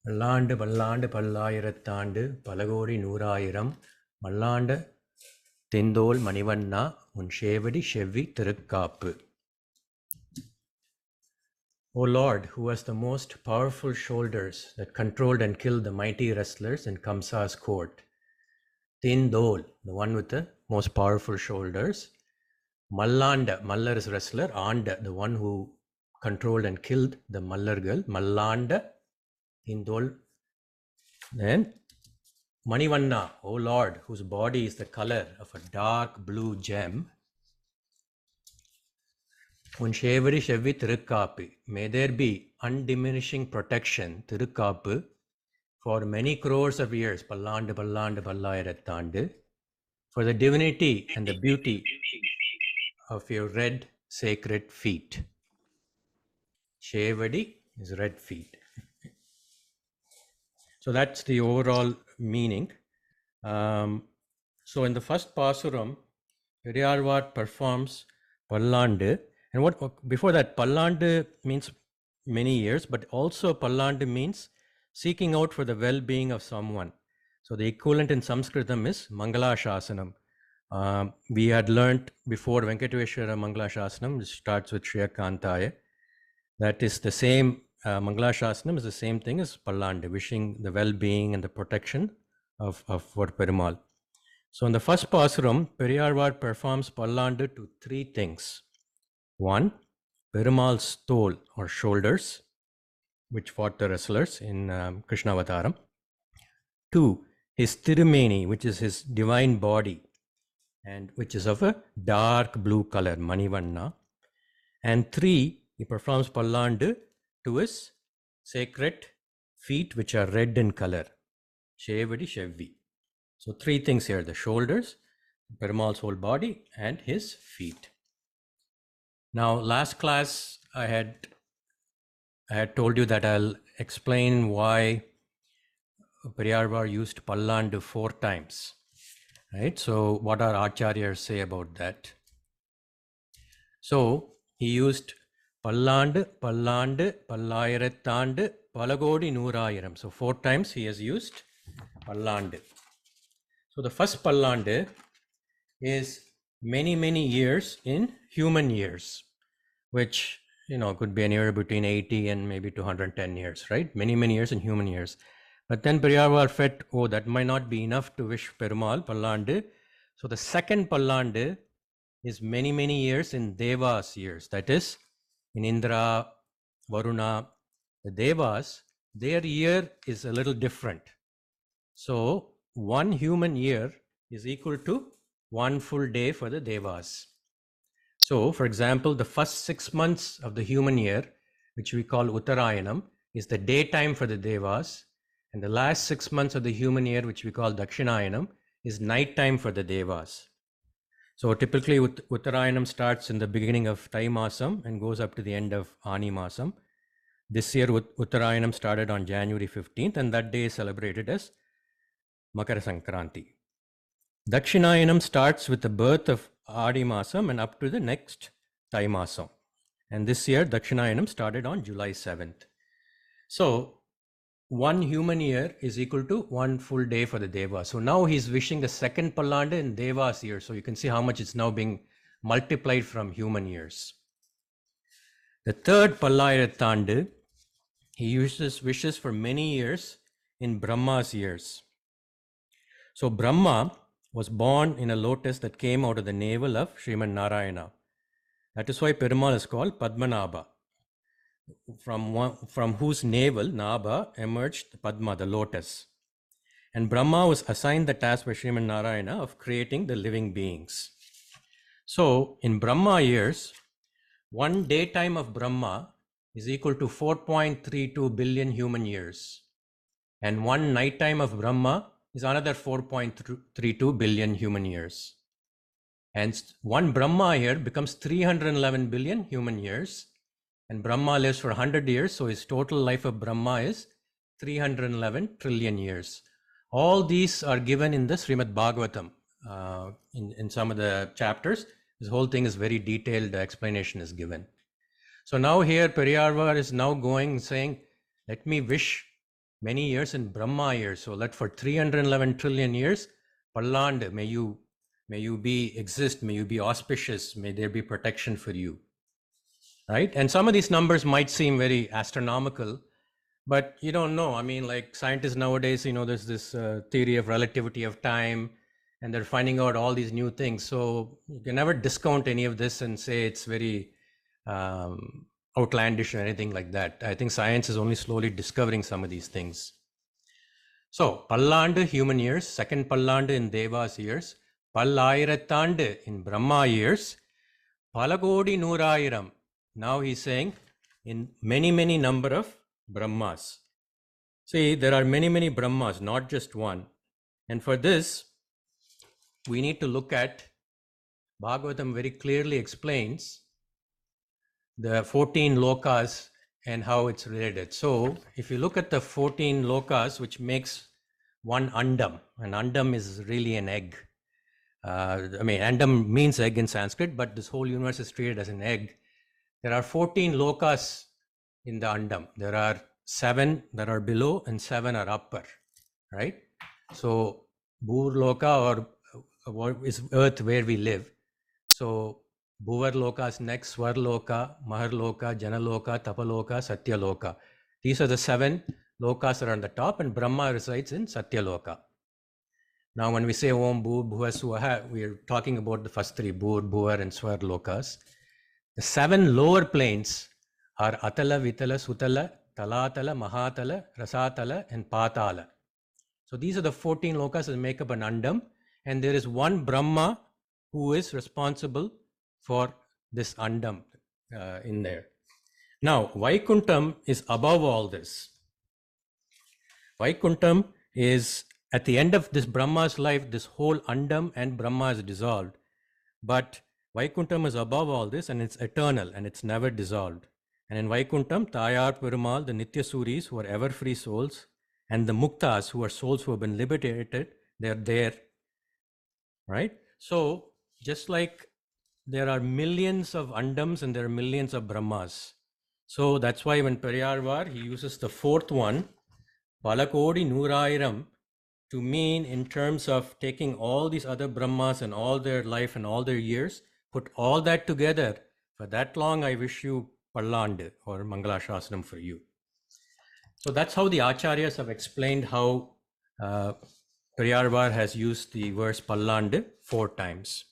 பல்லாண்டு பல்லாண்டு பல்லாயிரத்தாண்டு பலகோடி நூறாயிரம் மல்லாண்ட தெந்தோள் மணிவண்ணா உன் சேவடி செவ்வி Thirukkappu. O Lord, who has the most powerful shoulders that controlled and killed the mighty wrestlers in Kamsa's court. Tindol, the one with the most powerful shoulders. Mallanda, Mallar is wrestler. Anda, the one who controlled and killed the Mallar girl. Mallanda, Tindol. Then Manivanna, O Lord, whose body is the color of a dark blue gem. Unshevari Shevi Thirukkapu, may there be undiminishing protection, Thirukkapu, for many crores of years, Pallandu, Pallandu, Pallayirattandu, for the divinity and the beauty of your red sacred feet. Shevadi is red feet. So that's the overall meaning. So in the first Pasuram, Periazhwar performs Pallandu. And what before that, Pallandu means many years, but also Pallandu means seeking out for the well-being of someone. So the equivalent in Sanskritam is Mangala Shasanam. We had learnt before Venkateshwara Mangala Shasanam, which starts with Shriya Kantaya. That is the same, Mangala Shasanam is the same thing as Pallandu, wishing the well-being and the protection of for Perumal. So in the first Pasuram, Periazhwar performs Pallandu to three things. One, Perumal's tol or shoulders, which fought the wrestlers in Krishna Avataram. Two, his Tirumeni, which is his divine body, and which is of a dark blue color, Manivanna. And three, he performs Pallandu to his sacred feet, which are red in color, Shevadi Shevvi. So three things here, the shoulders, Perumal's whole body, and his feet. Now, last class, I had told you that I'll explain why Periazhwar used Pallandu 4 times, right? So what our Acharyas say about that? So he used Pallandu, Pallandu, Pallayirattandu, Palagodi Nooraayiram. So 4 times he has used Pallandu. So the first Pallandu is many, many years in human years, which, could be anywhere between 80 and maybe 210 years, right? Many, many years in human years. But then Periazhwar felt, that might not be enough to wish Perumal Pallandu. So the second Pallandu is many, many years in Devas years. That is, in Indra, Varuna, the Devas, their year is a little different. So 1 human year is equal to 1 full day for the Devas. So, for example, the first 6 months of the human year, which we call Uttarayanam, is the daytime for the Devas, and the last 6 months of the human year, which we call Dakshinayanam, is nighttime for the Devas. So typically Uttarayanam starts in the beginning of Tai Masam and goes up to the end of Ani Masam. This year Uttarayanam started on January 15th, and that day is celebrated as Makara Sankranti. Dakshinayanam starts with the birth of Adi Masam and up to the next Tai Masam. And this year, Dakshinayanam started on July 7th. So 1 human year is equal to 1 full day for the Devas. So now he's wishing the second Pallandu in Devas year. So you can see how much it's now being multiplied from human years. The third Pallayirattandu, he wishes for many years in Brahma's years. So Brahma was born in a lotus that came out of the navel of Sriman Narayana. That is why Perumal is called Padmanabha, from whose navel, Nabha, emerged Padma, the lotus. And Brahma was assigned the task by Sriman Narayana of creating the living beings. So in Brahma years, 1 daytime of Brahma is equal to 4.32 billion human years. And 1 nighttime of Brahma is another 4.32 billion human years. And 1 Brahma year becomes 311 billion human years. And Brahma lives for 100 years, so his total life of Brahma is 311 trillion years. All these are given in the Srimad Bhagavatam. In some of the chapters, this whole thing is very detailed, the explanation is given. So now here Periazhwar is now going saying, let me wish many years in Brahma years. So let for 311 trillion years, Pallandu, may you exist, may you be auspicious, may there be protection for you. Right? And some of these numbers might seem very astronomical, but you don't know. I mean, like scientists nowadays, there's this theory of relativity of time, and they're finding out all these new things. So you can never discount any of this and say it's very outlandish or anything like that. I think science is only slowly discovering some of these things. So Pallandu human years, second Pallandu in Devas years, Pallayirattandu in Brahma years, Palakodi Nooraayiram. Now he's saying in many number of Brahmas. See, there are many Brahmas, not just one. And for this, we need to look at, Bhagavatam very clearly explains the 14 lokas and how it's related. So if you look at the 14 lokas, which makes one andam, an andam is really an egg. Andam means egg in Sanskrit, but this whole universe is treated as an egg. There are 14 lokas in the andam. There are 7 that are below and 7 are upper, right? So Bhurloka or is earth where we live. So Bhuvarloka is next, Swarloka, Maharloka, Janaloka, Tapaloka, Satyaloka. These are the 7 lokas that are on the top, and Brahma resides in Satyaloka. Now when we say Om Bhur Bhuva Swaha, we are talking about the first 3, Bhur, Bhuvar and Swar lokas. The 7 lower planes are Atala, Vitala, Sutala, Talatala, Mahatala, Rasatala and Patala. So these are the 14 lokas that make up an andam, and there is one Brahma who is responsible for this andam in there. Now, Vaikuntham is above all this. Vaikuntham is at the end of this Brahma's life, this whole andam and Brahma is dissolved. But Vaikuntham is above all this, and it's eternal and it's never dissolved. And in Vaikuntham, Tayar Perumal, the Nitya Suris, who are ever free souls, and the Muktas, who are souls who have been liberated, they're there. Right? So, just like there are millions of andams and there are millions of Brahmas. So that's why when Periazhwar, he uses the 4th one, Palakodi Nooraayiram, to mean in terms of taking all these other Brahmas and all their life and all their years, put all that together. For that long, I wish you Pallandu or Mangala Shasnam for you. So that's how the Acharyas have explained how Periazhwar has used the verse Pallandu 4 times.